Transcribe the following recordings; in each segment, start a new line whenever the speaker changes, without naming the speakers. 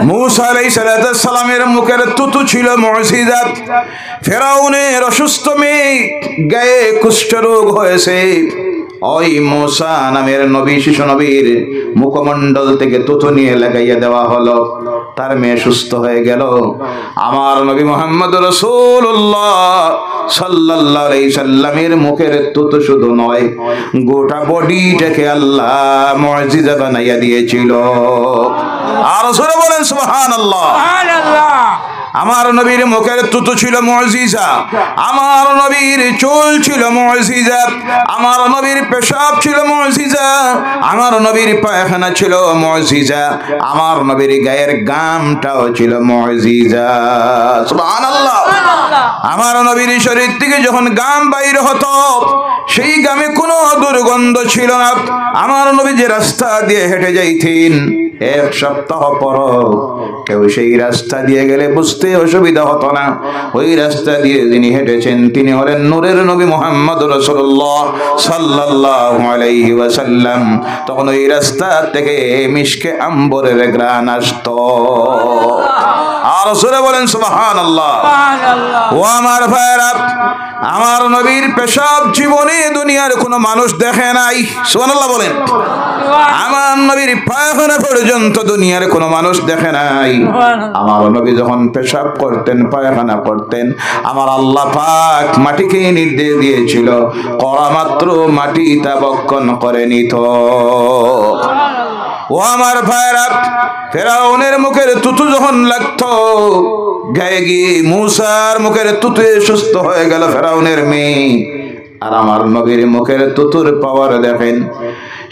मूसा अलैहिस्सलामेर मुखेर तुतु छिलो मुअजिजा। फिराउনের অসুস্থ মেয়ে গায়ে কুষ্ঠ রোগ হয়েছে। ওই मूसा নামের নবী, শিশু নবীর মুখমণ্ডল থেকে তুতু নিয়ে লাগাইয়া দেওয়া হলো, তার মেয়ে সুস্থ হয়ে গেল। আমার নবী মুহাম্মদ রাসূলুল্লাহ সাল্লাল্লাহু আলাইহি সাল্লামের মুখের তুতু শুধু নয়, গোটা বডিটাকে আল্লাহ মুআজিজা বানাইয়া দিয়েছিল। আর রাসূল বলেন সুবহানাল্লাহ, সুবহানাল্লাহ। আমার নবীর মুখের তুতু ছিল মুআজিজা, আমার নবীর চুল ছিল মুআজিজা, আমার নবীর পেশাব ছিল মুআজিজা, আমার নবীর পায়খানা ছিল মুআজিজা, আমার নবীর গায়ের গামটাও ছিল মুআজিজা। সুবহানাল্লাহ। আমার নবীর শরীর থেকে যখন গাম বাইর হতো, সেই গামে কোনো দুর্গন্ধ ছিল না। আমার নবী যে রাস্তা দিয়ে হেঁটে যাইতেন, এক সপ্তাহ পর কেউ সেই রাস্তা দিয়ে গেলে বুঝতে অসুবিধা হতো না। ওই রাস্তা দিয়ে যিনি হেঁটেছেন তিনি হলেন নূরের নবী মুহাম্মদ রাসূলুল্লাহ সাল্লাল্লাহু আলাইহি ওয়াসাল্লাম। তখন ওই রাস্তা থেকে মিশকে আম্বরের ঘ্রাণ আসতো। আর রাসূল বলেন সুবহানাল্লাহ, সুবহানাল্লাহ। ও আমার ভাইরা, আমার নবীর পেশাব জীবনে দুনিয়ার কোনো মানুষ দেখে নাই। সুবহানাল্লাহ বলেন। আমার নবীর পায়খানা পর্যন্ত দুনিয়ার কোনো মানুষ দেখে নাই। আমার নবী যখন পেশাব করতেন, পায়খানা করতেন, আমার আল্লাহ পাক মাটিকে নির্দেশ দিয়েছিল, করা মাত্র মাটি তা বক্ষণ করে নিত। ও আমার ভাইরা, ফেরাউনের মুখের তুতু যখন লাগতো গায়ে গিয়ে, মূসার মুখের তুতু সুস্থ হয়ে গেল ফেরাউনের মেয়ে। আর আমার নবীর মুখের তুতুর পাওয়ার দেখেন।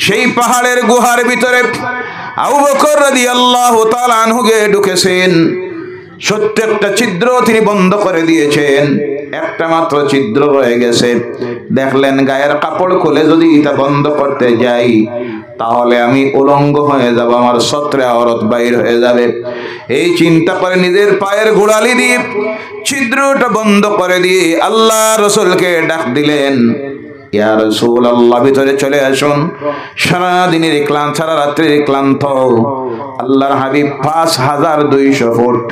সেই পাহাড়ের গুহার ভিতরে আবু বকর রাদিয়াল্লাহু তাআলা আনহু ঢুকেছেন। সত্য একটা ছিদ্র তিনি বন্ধ করে দিয়েছেন, একটা মাত্র ছিদ্র রয়ে গেছে। দেখলেন গায়ের কাপড় খুলে যদি এটা বন্ধ করতে যাই তাহলে আমি উলঙ্গ হয়ে যাব, আমার সত্রে আওরাত বাইর হয়ে যাবে। এই চিন্তা করে নিজের পায়ের গোড়ালি দিয়ে ছিদ্রটা বন্ধ করে দিয়ে আল্লাহ রাসূলকে ডাক দিলেন, ইয়া রাসূলুল্লাহ ভিতরে চলে আসুন। সারা দিনের ক্লান্ত, সারা রাত্রির ক্লান্ত আল্লাহর হাবিব 5200 ফুট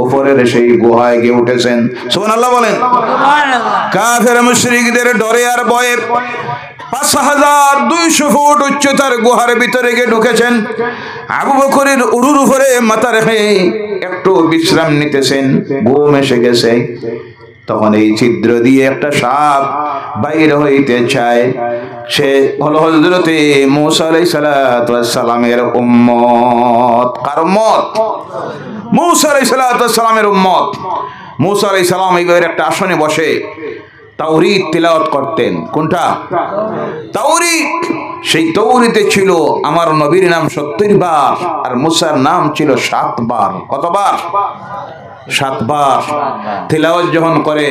উপরের সেই গুহায় গিয়ে উঠেছেন। সুবহানাল্লাহ বলেন। কাফের মুশরিকদের ডরে আর ভয়ে 5200 ফুট উচ্চতার গুহার ভিতরে গিয়ে ঢুকেছেন। আবু বকরের উরুর উপরে মাথা রেখে একটু বিশ্রাম নিতেছেন, ঘুম এসে গেছে। তখন এই ছিদ্র দিয়ে একটা সাপ বাইরে হইতে চায়। সে হলো হযরতে মূসা আলাইহিস সালাতু ওয়াস সালামের উম্মত। কার উম্মত? মূসা আলাইহিস সালাতু ওয়াস সালামের উম্মত। মূসা আলাইহিস সালাম এইভাবে একটা আসনে বসে তাওরীত তিলাওয়াত করতেন। কোনটা? তাওরীত। সেই তাওরীতে ছিল আমার নবীর নাম 70 বার, আর মূসার নাম ছিল 7 বার। কতবার? 7 বার। তিলাওয়াত যখন করে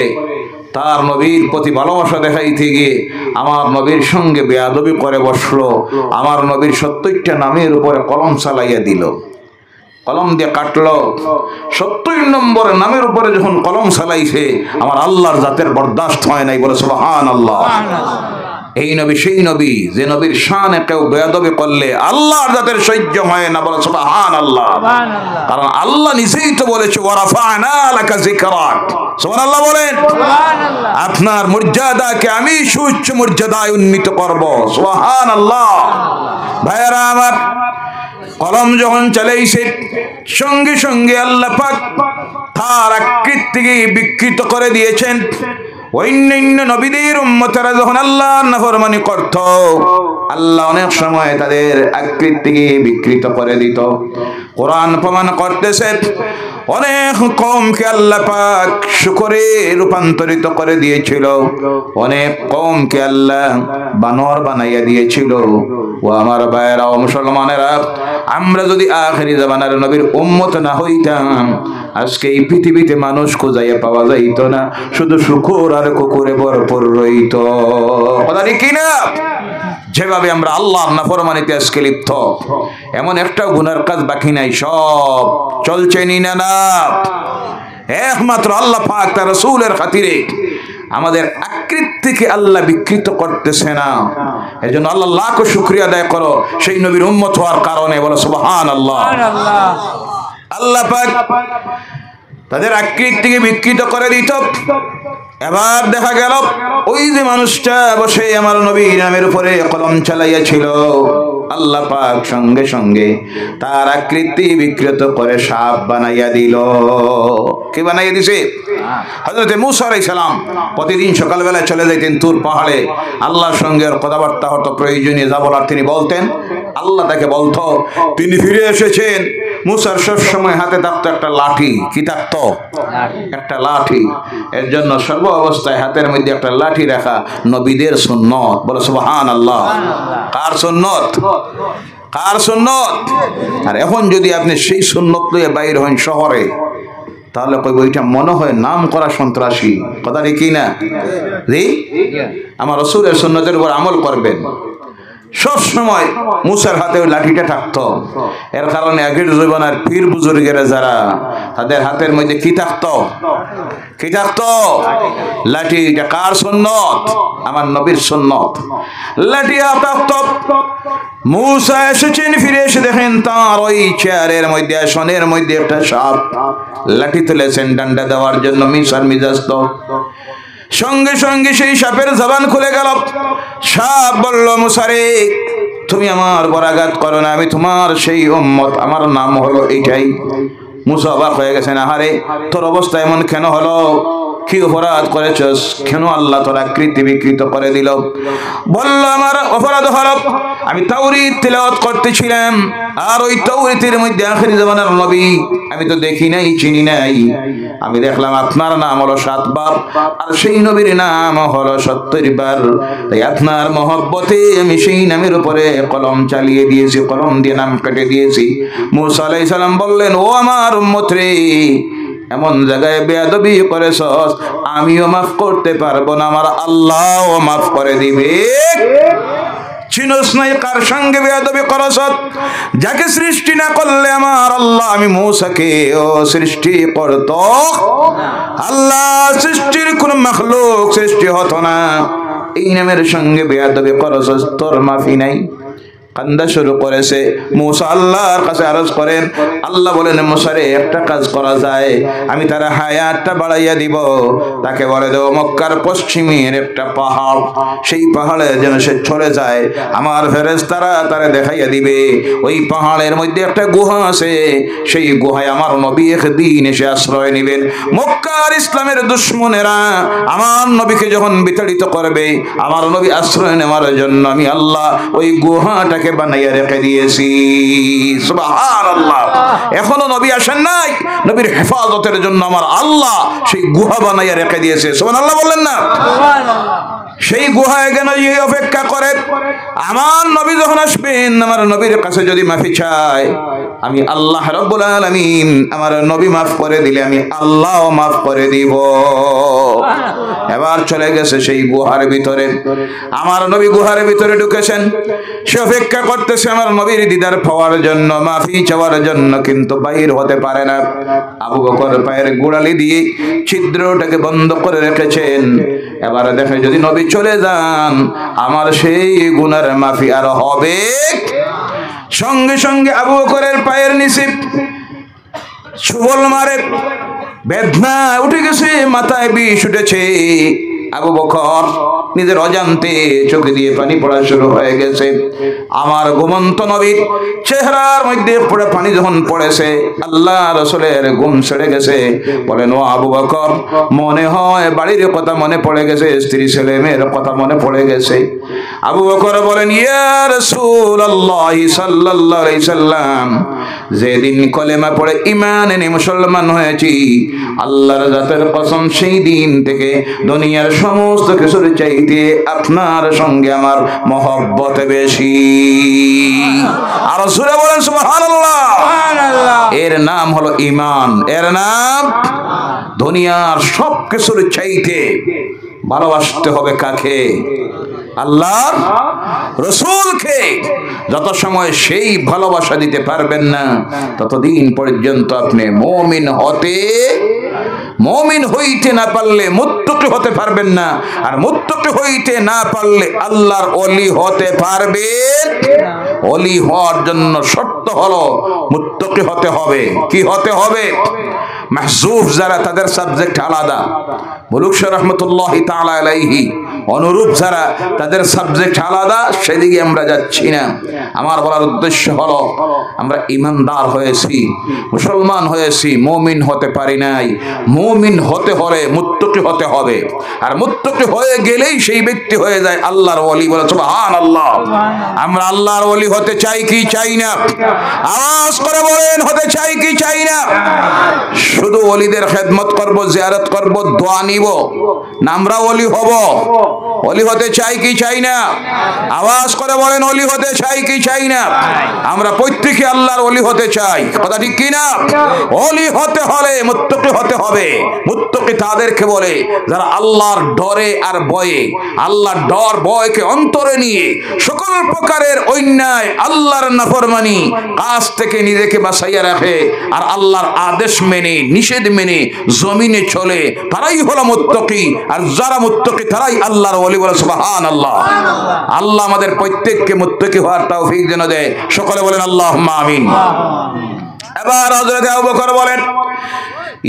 তার নবীর প্রতি ভালোবাসা দেখাইতে গিয়ে আমার নবীর সঙ্গে বেয়াদবি করে বসলো। আমার নবীর 70টা নামের উপরে কলম চালাইয়া দিল, কলম দিয়ে কাটলো। 70 নম্বর নামের উপরে যখন কলম চালাইছে, আমার আল্লাহর জাতের বরদাস্ত হয় নাই। বলে সুবহানাল্লাহ। এই নবী সেই নবী যে নবীর শানে কেউ বেয়াদবি করলে আল্লাহর জাতের সহ্য হয় না। বলে সুবহানাল্লাহ। কারণ আল্লাহ নিজেই তো বলেছে, ওয়া রাফা'না লাকা যিকরাক। সুবহানাল্লাহ বলেন। আপনার মর্যাদাকে আমি সুউচ্চ মর্যাদায় উন্নীত করব। সুবহানাল্লাহ। ভাইরা আমার, কলম যখন চালাইছে সঙ্গে সঙ্গে আল্লাহ পাক তার আকৃতিকে বিকৃত করে দিয়েছেন। অন্যান্য নবীদের উম্মতেরা যখন আল্লাহর নাফরমানি করত, আল্লাহ অনেক সময় তাদের আকৃতিকে বিকৃত করে দিত। কোরআন প্রমাণ করতেছে, অনেক কওমকে আল্লাহ পাক শুকরে রূপান্তরিত করে দিয়েছিল, অনেক কওমকে আল্লাহ বানর বানাইয়া দিয়েছিল। ও আমার ভাইয়েরা ও মুসলমানেরা, আমরা যদি আখিরি জামানার নবীর উম্মত না হইতাম, আজকে এই পৃথিবীতে মানুষ খুঁজাইয়া পাওয়া যাইত না, শুধু শুকর আর কুকুরে ভরপুর রইত। কথা ঠিক কিনা? যেভাবে আমরা আল্লাহর নাফরমানিতে আজকে লিপ্ত, এমন একটা গুনার কাজ বাকি নাই, সব চলছে নিনা না। একমাত্র আল্লাহ পাক তার রাসূলের খাতিরে আমাদের আকৃতি আকৃতিকে আল্লাহ বিকৃত করতেছে না। এজন্য আল্লাহ লাখ শুকরিয়া আদায় করো সেই নবীর উম্মত হওয়ার কারণে। বলো সুবহানাল্লাহ। আল্লাহ পাক তাদের আকৃতিকে বিকৃত করে দিত। এবার দেখা গেল ওই যে মানুষটা বসে আমার নবীর নামের উপরে কলম চালাইয়াছিল, আল্লাহ পাক সঙ্গে সঙ্গে তার আকৃতি বিকৃত করে সাপ বানাইয়া দিল। কি বানাইয়া দিছে? হযরত মূসা আলাইহিস সালাম প্রতিদিন সকালবেলা চলে যাইতেন তুর পাহাড়ে, আল্লাহর সঙ্গে কথাবার্তা হতো, প্রয়োজনীয় যা বলার তিনি বলতেন, আল্লাহ তাকে বলতো। তিনি ফিরে এসেছেন, মূসার সব সময় হাতে থাকতো একটা লাঠি। কি থাকতো? একটা লাঠি। এর জন্য সর্ব অবস্থায় হাতের মধ্যে একটা লাঠি রাখা নবীদের সুন্নত। বলো সুবহানাল্লাহ। কার সুন্নত? কার সুন্নত? আর এখন যদি আপনি সেই সুন্নত লইয়া বাইর হন শহরে, তাহলে কই ওইটা মনে হয় নাম করা সন্ত্রাসী। কথা কি না? জি, আমার রাসূলের সুন্নতের উপর আমল করবেন। সব সময় মূসার হাতে ওই লাঠিটা থাকতো। এর কারণে আগের জীবনের পীর বুজুর্গেরা যারা, তাদের হাতের মধ্যে কি থাকতো? কি থাকতো? লাঠি। এটা কার সুন্নত? আমার নবীর সুন্নত। লাঠি থাকতো। মূসা এসেছেন, ফিরে এসে দেখেন তার ওই চেয়ারের মধ্যে, আসনের মধ্যে একটা সাপ। লাঠি তুলেছেন ডান্ডা দেওয়ার জন্য, মূসার মিজাজ তো। সঙ্গে সঙ্গে সেই সাপের জবান খুলে গেল। সাপ বলল, মূসা রে, তুমি আমার বরাঘাত করো না, আমি তোমার সেই উম্মত, আমার নাম হলো এইটাই। মূসা অবাক হয়ে গেছেন, আহারে তোর অবস্থা এমন কেন হলো? কি অপরাধ করেছস? কেন আল্লাহ তোর আকৃতি বিকৃত করে দিল? বলল, আমার অপরাধ হলো আমি তাওরীত তিলাওয়াত করতেছিলাম, আর ওই তাওরীতের মধ্যে আখির জামানার নবী আমি তো দেখি নাই, চিনি নাই। আমি দেখলাম আপনার নাম হলো 7 বার, আর সেই নবীর নাম হলো 70 বার। তাই আপনার মহব্বতে আমি সেই নামের উপরে কলম চালিয়ে দিয়েছি, কলম দিয়ে নাম কেটে দিয়েছি। মূসা আলাইহিস সালাম বললেন, ও আমার উম্মত রে, এমন জায়গায় বেয়াদবি করেছস, আমিও মাফ করতে পারবো না, আমার আল্লাহও মাফ করে দিবে। চিনস নাই কার সঙ্গে বেয়াদবি করছ? যাকে সৃষ্টি না করলে আমার আল্লাহ, আমি মূসাকে ও সৃষ্টি করত। আল্লাহ সৃষ্টির কোন মাখলুক সৃষ্টি হতো না। এই নামের সঙ্গে বেয়াদবি করছ, তোর মাফি নাই। কান্দা শুরু করেছে। মূসা আল্লাহর কাছে আরজ করেন। আল্লাহ বলেন, মূসা রে, একটা কাজ করা যায়, আমি তার হায়াতটা বাড়াইয়া দিব। তাকে বলে দেব মক্কার পশ্চিমের একটা পাহাড়, সেই পাহাড়ে যেন সে চলে যায়, আমার ফেরেশতারা তারে দেখাইয়া দিবে ওই পাহাড়ের মধ্যে একটা গুহা আছে, সেই গুহায় আমার নবী একদিন এসে আশ্রয় নেবেন। মক্কার ইসলামের দুশমনেরা আমার নবীকে যখন বিতাড়িত করবে, আমার নবী আশ্রয় নেওয়ার জন্য আমি আল্লাহ ওই গুহাটাকে বানাইয়া রেখে দিয়েছি। সুবহানাল্লাহ। এখনো নবী আসেন নাই, নবীর হেফাজতের জন্য আমার আল্লাহ সেই গুহা বানাইয়া রেখে দিয়েছে। সুবহানাল্লাহ বললেন না? সেই গুহায় কেন অপেক্ষা করে, আমার নবী যখন আসবেন, আমার নবীর কাছে যদি মাফি চায়, আমি আল্লাহ রাব্বুল আলামিন আমার নবী মাফ করে দিলে আমি আল্লাহও মাফ করে দিব। এবার চলে গেছে সেই গুহার ভিতরে। আমার নবী গুহার ভিতরে ঢুকেছেন, সে অপেক্ষা করতেছে আমার নবীর দিদার পাওয়ার জন্য, মাফি চাওয়ার জন্য, কিন্তু বাইর হতে পারে না। আবু বকর পায়ের গোড়ালি দিয়ে ছিদ্রটাকে বন্ধ করে রেখেছেন। এবার দেখে যদি নবী চলে যান, আমার সেই গুনার মাফি আর হবে। সঙ্গে সঙ্গে আবু বকরের পায়ের নিচে ছুবল মারে, বেদনা উঠে গেছে, মাথায় বিষ উঠেছে। আবু বকর নিজের অজান্তে চোখে দিয়ে পানি পড়া শুরু হয়ে গেছে। আমার ঘুমন্ত নবীর চেহারার মধ্যে পড়ে পানি যখন পড়েছে, আল্লাহ রাসূলের ঘুম ছেড়ে গেছে। বলেন, ও আবু বকর, মনে হয় বাড়ির কথা মনে পড়ে গেছে, স্ত্রী ছেলে মেয়ের কথা মনে পড়ে গেছে। আবু বকর বলেন, ইয়া রাসূলুল্লাহ সাল্লাল্লাহু আলাইহি সাল্লাম, যেদিন কলেমা পড়ে ঈমান এনে মুসলমান হয়েছি, আল্লাহর জাতের কসম, সেই দিন থেকে দুনিয়ার সমস্ত কিছুর চাইতে আপনার সঙ্গে আমার মহব্বত বেশি। আর সূরা বলেন সুবহানাল্লাহ। এর নাম হলো ঈমান, এর নাম। দুনিয়ার সব কিছুর চাইতে ভালোবাসতে হবে কাকে? আল্লাহর রাসূলকে। যত সময় সেই ভালোবাসা দিতে পারবেন না, ততদিন পর্যন্ত আপনি মুমিন মুমিন হইতে না পারলে মুত্তাকি হতে পারবেন না, আর মুত্তাকি হইতে না পারলে আল্লাহর ওলি হতে পারবেন না। ওলি হওয়ার জন্য শর্ত হলো মুত্তাকি হতে হবে। কি হতে হবে? মাহজুফ যারা তাদের সাবজেক্ট আলাদা, মুলুক শাহ রহমতুল্লাহি তাআলা আলাইহি অনুরূপ যারা তাদের সাবজেক্ট আলাদা, সেদিকে আমরা যাচ্ছি না। আমার বলার উদ্দেশ্য হলো আমরা ইমানদার হয়েছি, মুসলমান হয়েছি, মুমিন হতে পারি নাই। মুমিন হতে হলে মুত্তাকি হতে হবে, আর মুত্তাকি হয়ে গেলেই সেই ব্যক্তি হয়ে যায় আল্লাহর ওলি। বলে সুবহানাল্লাহ। আমরা আল্লাহর ওলি হতে চাই কি চাই না? আওয়াজ করে বলেন, হতে চাই কি চাই না? শুধু ওলিদের খেদমত করব, জিয়ারত করব, দোয়া নিব না আমরা ওলি হব? ওলি হতে চাই কি চাই না? আওয়াজ করে বলেন, ওলি হতে চাই কি চাই না? আমরা প্রত্যেকে আল্লাহর ওলি হতে চাই, কথা ঠিক কি না? ওলি হতে হলে মুত্তাকি হতে হবে। মুত্তাকি তাদেরকে বলে যারা আল্লাহর ডরে আর ভয়ে, আল্লাহর ডর ভয়কে অন্তরে নিয়ে সকল প্রকারের অন্যায়, আল্লাহর নাফরমানি কাজ থেকে নিজেকে বাঁচাইয়া রাখে, আর আল্লাহর আদেশ মেনে নিষেধ মেনে জমিনে চলে, তারাই হলো মুত্তাকি। আর যারা মুত্তাকি তারাই আল্লাহর ওলি। বলে সুবহানাল্লাহ। আল্লাহ আমাদের প্রত্যেককে মুত্তাকি হওয়ার তৌফিক যেন দেয়। সকলে বলেন আল্লাহুম্মা আমিন। এবার হযরত আবু বকর বলেন,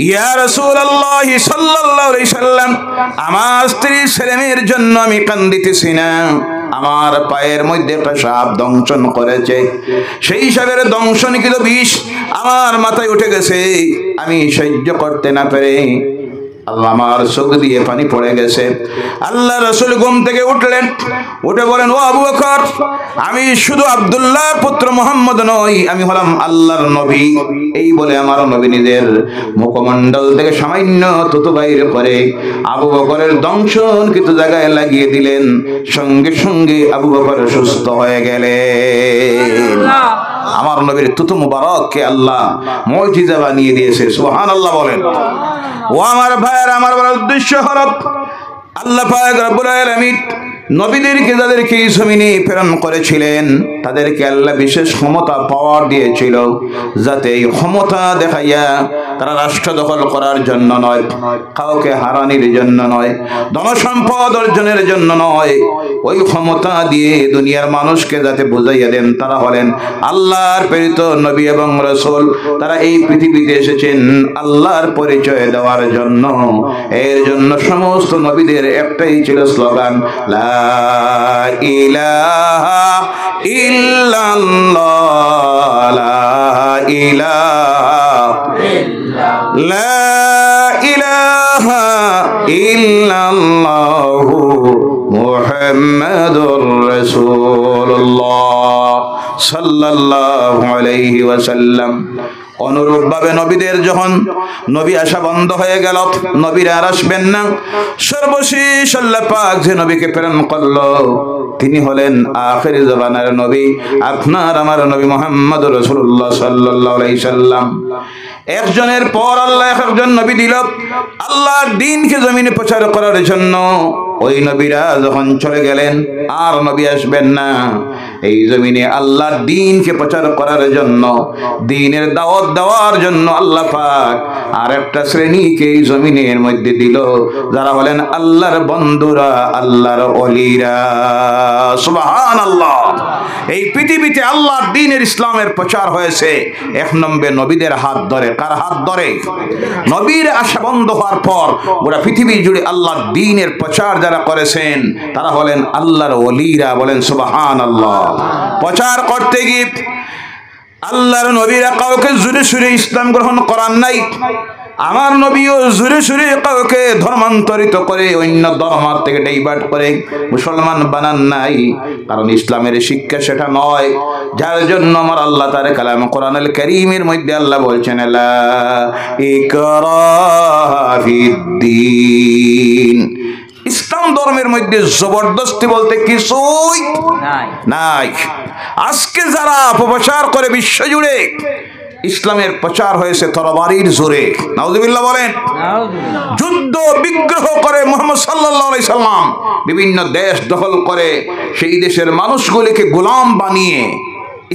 ইয়া রাসূলুল্লাহ সাল্লাল্লাহু আলাইহি সাল্লাম, আমার স্ত্রী ছেলেমেয়ের জন্য আমি কান্দিতেছি না। আমার পায়ের মধ্যে একটা সাপ দংশন করেছে, সেই সাপের দংশনকৃত বিষ আমার মাথায় উঠে গেছে। আমি সহ্য করতে না পেরে আল্লাহ আমার চোখ দিয়ে পানি পড়ে গেছে। আল্লাহ রাসূল ঘুম থেকে উঠলেন, উঠে বলেন, ও আবু বকর, আমি শুধু আব্দুল্লাহর পুত্র মুহাম্মদ নই, আমি হলাম আল্লাহর নবী। এই বলে আমার নবী নিজের মুখমণ্ডল থেকে সামান্য থুতু বাইর করে আবু বকরের দংশনকৃত জায়গায় লাগিয়ে দিলেন। সঙ্গে সঙ্গে আবু বকর সুস্থ হয়ে গেলেন। আমার নবীর থুতু মুবারককে আল্লাহ মুজিজা বানিয়ে দিয়েছে। সুবহানাল্লাহ বলেন। ও আমার ভাইয়ের, আমার বলার উদ্দেশ্য হলো আল্লাহ পাক রব্বুল আলামিন নবীদেরকে যাদেরকে এই জমিনে প্রেরণ করেছিলেন তাদেরকে আল্লাহ বিশেষ ক্ষমতা পাওয়ার দিয়েছিল, যাতে এই ক্ষমতা দেখাইয়া তারা রাষ্ট্র দখল করার জন্য নয়, কাউকে হারানির জন্য নয়, ধনসম্পদ অর্জনের জন্য নয়, ওই ক্ষমতা দিয়ে দুনিয়ার মানুষকে যাতে বুঝাইয়া দেন তারা হলেন আল্লাহর প্রেরিত নবী এবং রাসূল। তারা এই পৃথিবীতে এসেছেন আল্লাহর পরিচয় দেওয়ার জন্য। এর জন্য সমস্ত নবীদের একটাই ছিল স্লোগান, লা ইলাহা ইল্লাল্লাহ, লা ইলাহা ইল্লাল্লাহু মুহাম্মাদুর রাসূলুল্লাহ সাল্লাল্লাহু আলাইহি ওয়াসাল্লাম। অনুরূপভাবে নবীদের যখন নবী আসা বন্ধ হয়ে গেল, নবীরা আর আসবেন না, সর্বশেষ আল্লাহ পাক যে নবীকে প্রেরণ করলো তিনি হলেন আখিরি জামানার নবী, আপনার আমার নবী মুহাম্মদুর রাসূলুল্লাহ সাল্লাল্লাহু আলাইহি সাল্লাম। একজনের পর আল্লাহ একজন নবী দিল আল্লাহর দ্বীনকে জমিনে প্রচার করার জন্য। ওই নবীরা যখন চলে গেলেন আর নবী আসবেন না। এই জমিনে আল্লাহর দ্বীনকে প্রচার করার জন্য, দ্বীনের দাওয়াত দেওয়ার জন্য আল্লাহ পাক আর একটা শ্রেণীকে এই জমিনের মধ্যে দিল, যারা হলেন আল্লাহর বন্ধুরা, আল্লাহর ওলিরা। সুবহানাল্লাহ। এই পৃথিবীতে আল্লাহর দ্বীনের ইসলামের প্রচার হয়েছে এক নম্বরে নবীদের হাত ধরে। কার হাত ধরে? নবীর আসা বন্ধ হওয়ার পর গোটা পৃথিবী জুড়ে আল্লাহর দ্বীনের প্রচার যারা করেছেন তারা হলেন আল্লাহর ওলিরা। বলেন সুবহানাল্লাহ। প্রচার করতে গিয়ে আল্লাহর নবীরা কাউকে জোরে সুরে ইসলাম গ্রহণ করার নাই। আমার নবীও জোরে সুরে কাউকে ধর্মান্তরিত করে অন্য ধর্ম থেকে ডাইভার্ট করে মুসলমান বানান নাই, কারণ ইসলামের শিক্ষা সেটা নয়। যার জন্য আমার আল্লাহ তার কালাম কোরআনুল কারীমের মধ্যে আল্লাহ বলছেন, লা ইকরাহা ফিদ্দীন। ইসলাম ধর্মের মধ্যে জবরদস্তি বলতে কিছুই নাই। আজকে যারা অপপ্রচার করে বিশ্বজুড়ে, ইসলামের প্রচার হয়েছে তরবারির জোরে। নাউজুবিল্লাহ বলেন। যুদ্ধ বিগ্রহ করে মুহাম্মদ সাল্লাল্লাহু আলাইহি সাল্লাম বিভিন্ন দেশ দখল করে সেই দেশের মানুষগুলিকে গোলাম বানিয়ে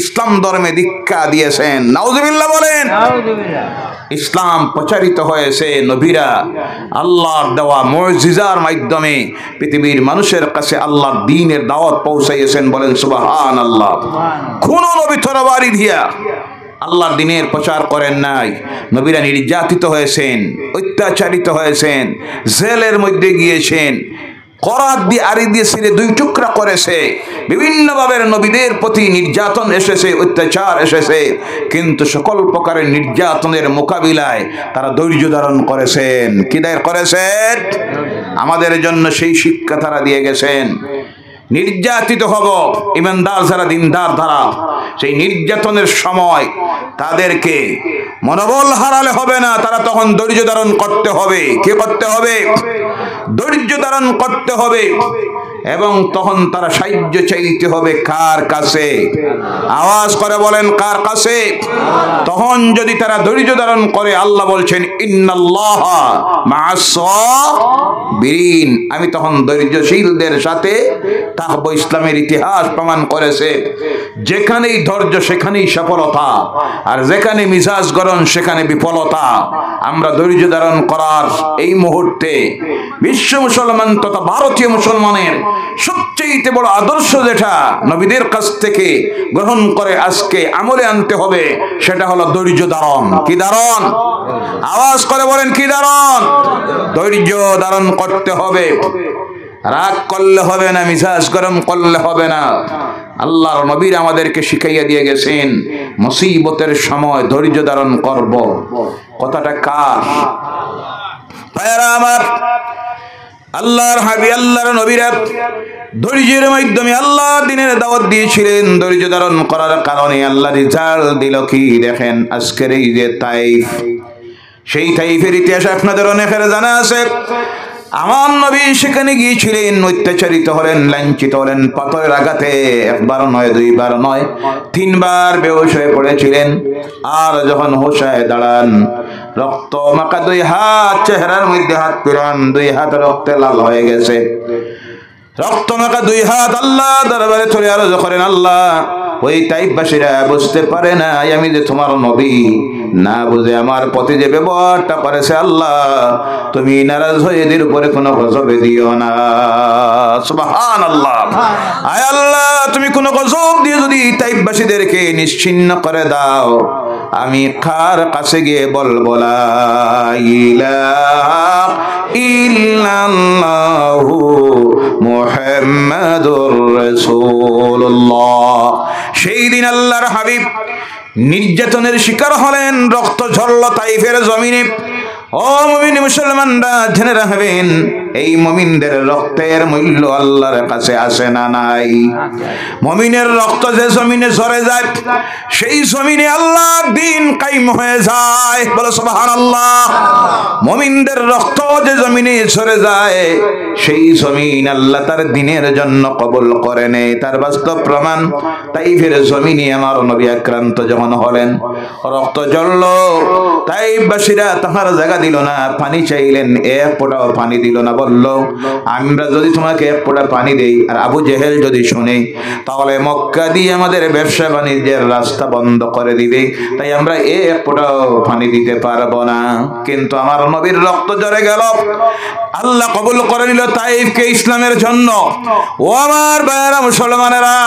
ইসলাম ধর্মে দীক্ষা দিয়েছেন। নাউজুবিল্লাহ বলেন। ইসলাম প্রচারিত হয়েছে, নবীরা আল্লাহর দেওয়া মুজিজার মাধ্যমে পৃথিবীর মানুষের কাছে আল্লাহর দ্বীনের দাওয়াত পৌঁছাইয়েছেন। বলেন সুবহানাল্লাহ। কোন নবী তরবারি দিয়া আল্লাহর দ্বীনের প্রচার করেন নাই। নবীরা নির্যাতিত হয়েছেন, অত্যাচারিত হয়েছেন, জেলের মধ্যে গিয়েছেন, করাত দিয়ে আড়ি দিয়ে ছিঁড়ে দুই টুকরা করেছে। বিভিন্নভাবে নবীদের প্রতি নির্যাতন এসেছে, অত্যাচার এসেছে, কিন্তু সকল প্রকারের নির্যাতনের মোকাবিলায় তারা ধৈর্য ধারণ করেছেন। কি দায়ের করেছেন? আমাদের জন্য সেই শিক্ষা তারা দিয়ে গেছেন। নির্যাতিত হব ইমানদার যারা, দিনদার যারা, সেই নির্যাতনের সময় তাদেরকে মনোবল হারালে হবে না, তারা তখন ধৈর্য ধারণ করতে হবে। কি করতে হবে? ধৈর্য ধারণ করতে হবে। এবং তখন তারা সাহায্য চাইতে হবে কার কাছে? আওয়াজ করে বলেন, কার কাছে? তখন যদি তারা ধৈর্য ধারণ করে, আল্লাহ বলছেন ইন্নাল্লাহা মা'আস সাবিরিন, আমি তখন ধৈর্যশীলদের সাথে থাকবো। ইসলামের ইতিহাস প্রমাণ করেছে যেখানেই ধৈর্য সেখানেই সফলতা, আর যেখানে মিজাজ গরম সেখানে বিফলতা। আমরা ধৈর্য ধারণ করার এই মুহূর্তে বিশ্ব মুসলমান তথা ভারতীয় মুসলমানের সবচেয়ে বড় আদর্শ যেটা নবীদের কাছ থেকে গ্রহণ করে আজকে আমলে আনতে হবে, সেটা হলো ধৈর্য ধারণ। কি ধারণ? আওয়াজ করে বলেন, কি ধারণ? ধৈর্য ধারণ করতে হবে। রাগ করলে হবে না, মিজাজ গরম করলে হবে না। আল্লাহর নবীর আমাদেরকে শিখাইয়া দিয়ে গেছেন মুসিবতের সময় ধৈর্য ধারণ করব। কথাটা কার? ভাইরা আমার, আল্লাহর হাবিব আল্লাহর নবীরা ধৈর্যের মাধ্যমে আল্লাহর দ্বীনের দাওয়াত দিয়েছিলেন। ধৈর্য ধারণ করার কারণে আল্লাহ রিজাল্ট দিল কি? দেখেন আজকের এই যে তাইফ, সেই তাইফের ইতিহাস আপনাদের অনেকের জানা আছে। আমার নবী সেখানে গিয়েছিলেন, অত্যাচারিত হলেন, লাঞ্ছিত হলেন, পাথরের আঘাতে একবার নয়, দুইবার নয়, তিনবার বেহুশ হয়ে পড়েছিলেন। আর যখন হোশায় দাঁড়ান, রক্ত মাখা দুই হাত, চেহারার মধ্যে হাত পিরান, দুই হাত রক্তে লাল হয়ে গেছে। রক্ত মাখা দুই হাত আল্লাহ দরবারে চলে আরজ করেন, আল্লাহ ওই তাইফবাসীরা বুঝতে পারে না আমি যে তোমার নবী, না বুঝে আমার প্রতি যে ব্যবহারটা করেছে, আল্লাহ তুমি নারাজ হয়ে এদের উপরে কোনো গজবে দিও না। সুবহানাল্লাহ। আয় আল্লাহ, তুমি কোনো গজব দিয়ে যদি তাইফবাসীদেরকে নিশ্চিহ্ন করে দাও, আমি কার কাছে গিয়ে বলবো লা ইলাহা ইল্লাল্লাহু মুহাম্মাদুর রাসূলুল্লাহ। সেই দিন আল্লাহর হাবিব নির্যাতনের শিকার হলেন, রক্ত ঝরল তাইফের জমিনে। ও মুমিন মুসলমানরা জেনে রাখবেন, এই মুমিনদের রক্তের মূল্য আল্লাহর কাছে আসে না নাই? মুমিনের রক্ত যে জমিনে ঝরে যায়, সেই জমিনে আল্লাহর দ্বীন কায়েম হয়ে যায়। বলো সুবহানাল্লাহ। মুমিনদের রক্ত যে জমিনে ঝরে যায়, সেই জমিন আল্লাহ তার দ্বীনের জন্য কবুল করে নেয়। তার বাস্তব প্রমাণ তাইফের জমিনে আমার নবী আক্রান্ত যখন হলেন, রক্ত ঝরল, তাইফবাসীরা তাহার জায়গা দিল না, পানি চাইলেন, এক ফোঁটাও পানি দিল না। বলল, আমরা যদি তোমাকে এক ফোঁটা পানি দেই আর আবু জেহেল যদি শুনে, তাহলে মক্কা দিয়ে আমাদের ব্যবসা বাণিজ্যের রাস্তা বন্ধ করে দিবে, তাই আমরা এক ফোঁটাও পানি দিতে পারবো না। কিন্তু আমার নবীর রক্ত ঝরে গেল, আল্লাহ কবুল করে নিল তাইফকে ইসলামের জন্য। ও আমার ভাইয়েরা মুসলমানেরা,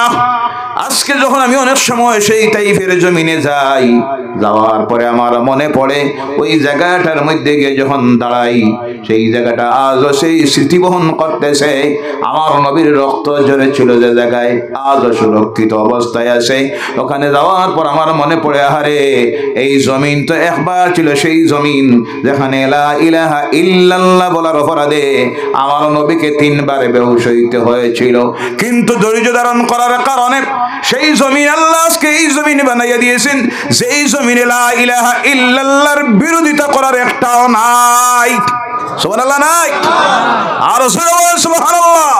আজকে যখন আমি অনেক সময় সেই তাইফের জমিনে যাই, যাওয়ার পরে আমার মনে পড়ে ওই জায়গাটার মধ্যে গিয়ে যখন দাঁড়াই, সেই জায়গাটা আজও সেই স্মৃতি বহন করতেছে। আমার নবীর রক্ত ঝরেছিল যে জায়গায়, আজও সুরক্ষিত অবস্থায় আছে। ওখানে যাওয়ার পর আমার মনে পড়ে, আহারে এই জমিন তো একবার ছিল সেই জমিন যেখানে লা ইলাহা ইল্লাল্লাহ বলার অপরাধে আমার নবীকে 3 বার বেহুশ হইতে হয়েছিল। কিন্তু ধৈর্য ধারণ করার কারণে সেই জমিন আল্লাহ আজকে এই জমিন বানাইয়া দিয়েছেন, যেই জমিনে লা ইলাহা ইল্লাল্লাহর বিরোধিতা করার একটাও নাই। সুবহানাল্লাহ নাই? আর সুবহানাল্লাহ।